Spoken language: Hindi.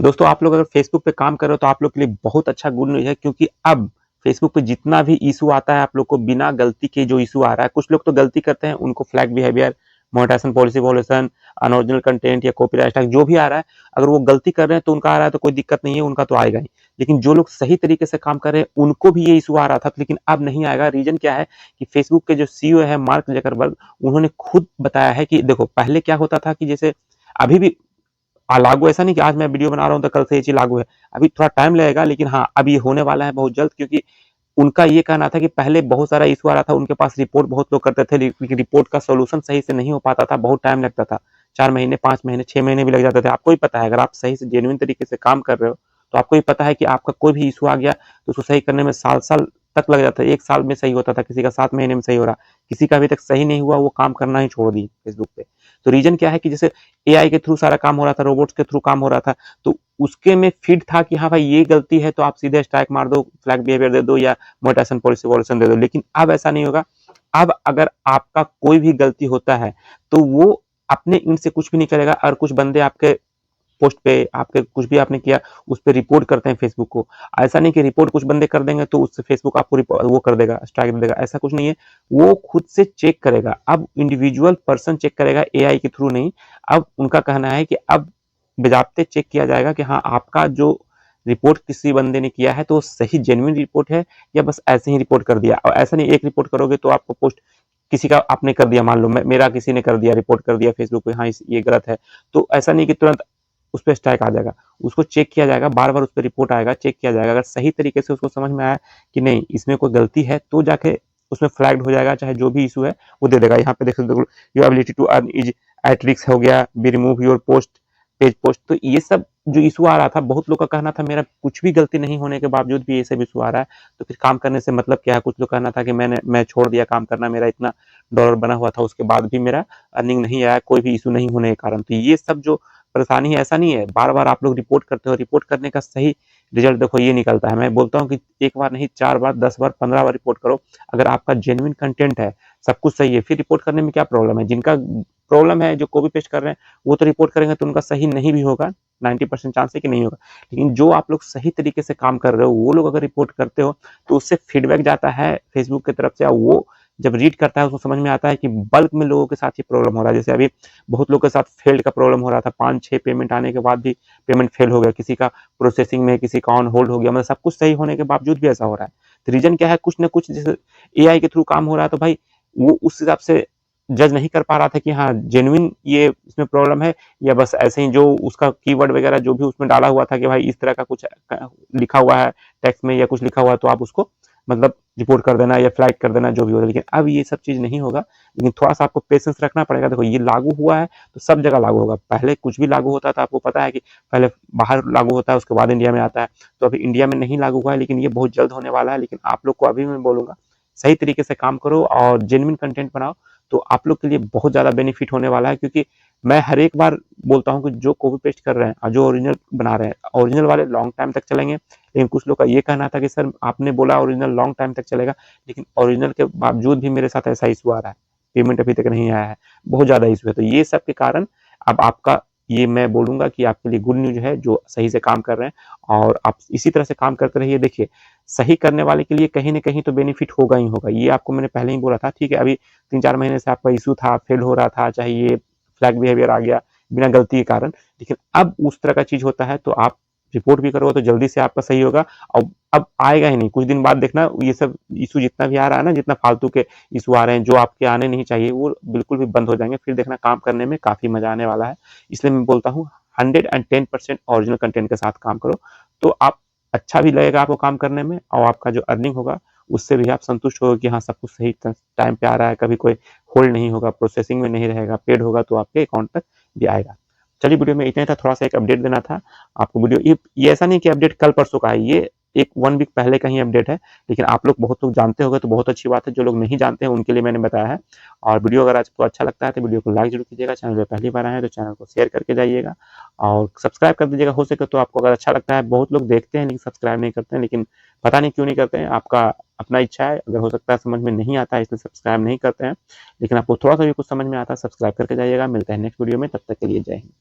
दोस्तों आप लोग अगर फेसबुक पे काम कर रहे हो तो आप लोग के लिए बहुत अच्छा गुड न्यूज़ है, क्योंकि अब फेसबुक पे जितना भी इशू आता है आप लोग को बिना गलती के जो इशू आ रहा है, कुछ लोग तो गलती करते हैं, उनको flag behaviour, monetisation policy violation, unoriginal content या कॉपीराइट स्ट्राइक जो भी आ रहा है, अगर वो गलती कर रहे हैं तो उनका आ रहा है तो कोई दिक्कत नहीं है, उनका तो आएगा ही। लेकिन जो लोग सही तरीके से काम कर रहे हैं उनको भी ये इशू आ रहा था, लेकिन अब नहीं आएगा। रीजन क्या है कि फेसबुक के जो सीईओ है मार्क जकरबर्ग, उन्होंने खुद बताया है कि देखो पहले क्या होता था कि जैसे अभी भी लागू ऐसा नहीं कि आज मैं वीडियो बना रहा हूँ तो कल से ये चीज लागू है, अभी थोड़ा टाइम लगेगा, लेकिन हाँ अब ये होने वाला है बहुत जल्द। क्योंकि उनका ये कहना था कि पहले बहुत सारा इशू आ रहा था, उनके पास रिपोर्ट बहुत लोग करते थे लेकिन रिपोर्ट का सोल्यूशन सही से नहीं हो पाता था, बहुत टाइम लगता था, 4 महीने 5 महीने 6 महीने भी लग जाते थे। आपको ही पता है अगर आप सही से जेन्युइन तरीके से काम कर रहे हो तो आपको ही पता है कि आपका कोई भी इशू आ गया तो उसको सही करने में साल साल तक लग जाता है। 1 साल में सही होता था, किसी का 7 महीने में सही हो रहा, किसी का अभी तक सही नहीं हुआ, वो काम करना ही छोड़ दी फेसबुक पे। तो रीजन क्या है कि जैसे एआई के थ्रू सारा काम हो रहा था, रोबोट्स के थ्रू काम हो रहा था, तो उसके में फीड था कि हाँ भाई ये गलती है तो आप सीधे स्ट्राइक मार दो, फ्लैग बिहेवियर दे दो या मोनेटाइजेशन पॉलिसी वॉल्यूशन दे दो। लेकिन अब ऐसा नहीं होगा। अब अगर आपका कोई भी गलती होता है तो वो अपने इंड से कुछ भी नहीं करेगा, और कुछ बंदे आपके पोस्ट पे आपके कुछ भी आपने किया उस पर रिपोर्ट करते हैं फेसबुक को। ऐसा नहीं कि रिपोर्ट कुछ बंदे कर देंगे तो उससे फेसबुक आपको वो कर देगा, स्ट्राइक दे देगा, ऐसा कुछ नहीं है। वो खुद से चेक करेगा, अब इंडिविजुअल पर्सन चेक करेगा, एआई के थ्रू नहीं। अब उनका कहना है कि अब बेजाब्ते चेक किया जाएगा कि हाँ आपका जो रिपोर्ट किसी बंदे ने किया है तो सही जेन्युइन रिपोर्ट है या बस ऐसे ही रिपोर्ट कर दिया। और ऐसा नहीं एक रिपोर्ट करोगे तो आपको पोस्ट किसी का आपने कर दिया, मान लो मेरा किसी ने कर दिया, रिपोर्ट कर दिया फेसबुक पे, हाँ ये गलत है, तो ऐसा नहीं कि तुरंत उस पर स्ट्राइक आ जाएगा। उसको चेक किया जाएगा, बार बार उस पर रिपोर्ट आएगा, चेक किया जाएगा, अगर सही तरीके से उसको समझ में आया कि नहीं इसमें कोई गलती है तो जाके उसमें फ्लैग्ड हो जाएगा, चाहे जो भी इशू है वो दे देगा। यहाँ पे देख सकते हो your ability to earn is at risk हो गया, be remove your post page post. तो ये सब जो इशू आ रहा था, बहुत लोग का कहना था मेरा कुछ भी गलती नहीं होने के बावजूद भी ये सब इशू आ रहा है, तो फिर काम करने से मतलब क्या है। कुछ लोग कहना था कि मैं छोड़ दिया काम करना, मेरा इतना डॉलर बना हुआ था उसके बाद भी मेरा अर्निंग नहीं आया, कोई भी इशू नहीं होने के कारण। तो ये सब जो परेशानी है ऐसा नहीं है, बार बार आप लोग रिपोर्ट करते हो, रिपोर्ट करने का सही रिजल्ट देखो ये निकलता है। मैं बोलता हूँ कि एक बार नहीं 4 बार 10 बार 15 बार रिपोर्ट करो, अगर आपका जेन्युइन कंटेंट है, सब कुछ सही है, फिर रिपोर्ट करने में क्या प्रॉब्लम है। जिनका प्रॉब्लम है जो कॉपी पेस्ट कर रहे हैं वो तो रिपोर्ट करेंगे तो उनका सही नहीं भी होगा, 90% चांस है कि नहीं होगा। लेकिन जो आप लोग सही तरीके से काम कर रहे हो वो लोग अगर रिपोर्ट करते हो तो उससे फीडबैक जाता है फेसबुक की तरफ से, और वो जब रीड करता है उसको समझ में आता है कि बल्क में लोगों के साथ ये प्रॉब्लम हो रहा है। जैसे अभी बहुत लोगों के साथ फेल्ड का प्रॉब्लम हो रहा था, 5-6 पेमेंट आने के बाद भी पेमेंट फेल हो गया, किसी का प्रोसेसिंग में, किसी का ऑन होल्ड हो गया, मतलब सब कुछ सही होने के बावजूद भी ऐसा हो रहा है। तो रीजन क्या है, कुछ ना कुछ जैसे एआई के थ्रू काम हो रहा है तो भाई वो उस हिसाब से जज नहीं कर पा रहा था कि हाँ जेन्युइन ये इसमें प्रॉब्लम है या बस ऐसे ही जो उसका कीवर्ड वगैरह जो भी उसमें डाला हुआ था कि भाई इस तरह का कुछ लिखा हुआ है टेक्स्ट में या कुछ लिखा हुआ है तो आप उसको मतलब रिपोर्ट कर देना या फ्लैग कर देना जो भी होगा। लेकिन अब ये सब चीज नहीं होगा, लेकिन थोड़ा सा आपको पेशेंस रखना पड़ेगा। देखो ये लागू हुआ है तो सब जगह लागू होगा, पहले कुछ भी लागू होता था आपको पता है कि पहले बाहर लागू होता है उसके बाद इंडिया में आता है, तो अभी इंडिया में नहीं लागू हुआ है लेकिन ये बहुत जल्द होने वाला है। लेकिन आप लोग को अभी मैं बोलूंगा सही तरीके से काम करो और जेन्युइन कंटेंट बनाओ, तो आप लोग के लिए बहुत ज़्यादा बेनिफिट होने वाला है। क्योंकि मैं हर एक बार बोलता हूँ कि जो कॉपी पेस्ट कर रहे हैं और जो ओरिजिनल बना रहे हैं, ओरिजिनल वाले लॉन्ग टाइम तक चलेंगे। लेकिन कुछ लोग का ये कहना था कि सर आपने बोला ओरिजिनल लॉन्ग टाइम तक चलेगा, लेकिन ओरिजिनल के बावजूद भी मेरे साथ ऐसा इशू आ रहा है, पेमेंट अभी तक नहीं आया है, बहुत ज़्यादा इशू है। तो ये सब के कारण अब आपका ये मैं बोलूंगा कि आपके लिए गुड न्यूज है जो सही से काम कर रहे हैं, और आप इसी तरह से काम करते रहिए। देखिए सही करने वाले के लिए कहीं ना कहीं तो बेनिफिट होगा ही होगा, ये आपको मैंने पहले ही बोला था। ठीक है अभी 3-4 महीने से आपका इशू था, फेल हो रहा था, चाहे ये फ्लैग बिहेवियर आ गया बिना गलती के कारण, लेकिन अब उस तरह का चीज होता है तो आप रिपोर्ट भी करोगे तो जल्दी से आपका सही होगा। और अब आएगा ही नहीं, कुछ दिन बाद देखना ये सब इशू जितना भी आ रहा है ना, जितना फालतू के इशू आ रहे हैं जो आपके आने नहीं चाहिए वो बिल्कुल भी बंद हो जाएंगे। फिर देखना काम करने में काफी मजा आने वाला है। इसलिए मैं बोलता हूँ 110% ओरिजिनल कंटेंट के साथ काम करो, तो आप अच्छा भी लगेगा आपको काम करने में, और आपका जो अर्निंग होगा उससे भी आप संतुष्ट होगे कि हाँ सब कुछ सही टाइम पे आ रहा है, कभी कोई होल्ड नहीं होगा, प्रोसेसिंग में नहीं रहेगा, पेड होगा तो आपके अकाउंट तक भी आएगा। चलिए वीडियो में इतना ही था, थोड़ा सा एक अपडेट देना था आपको। वीडियो ये ऐसा नहीं कि अपडेट कल परसों का है, ये एक 1 वीक पहले का ही अपडेट है, लेकिन आप लोग बहुत लोग जानते होंगे तो बहुत अच्छी बात है, जो लोग नहीं जानते हैं उनके लिए मैंने बताया है। और वीडियो अगर आपको अच्छा लगता है तो वीडियो को लाइक जरूर कीजिएगा, चैनल पर पहली बार आए हैं तो चैनल को शेयर करके जाइएगा और सब्सक्राइब कर दीजिएगा हो सके तो। आपको अगर अच्छा लगता है, बहुत लोग देखते हैं लेकिन सब्सक्राइब नहीं करते हैं, लेकिन पता नहीं क्यों नहीं करते हैं, आपका अपना इच्छा है, अगर हो सकता है समझ में नहीं आता है इसलिए सब्सक्राइब नहीं करते हैं, लेकिन आपको थोड़ा सा भी कुछ समझ में आता है सब्सक्राइब करके जाइएगा। मिलते हैं नेक्स्ट वीडियो में, तब तक के लिए जय हिंद।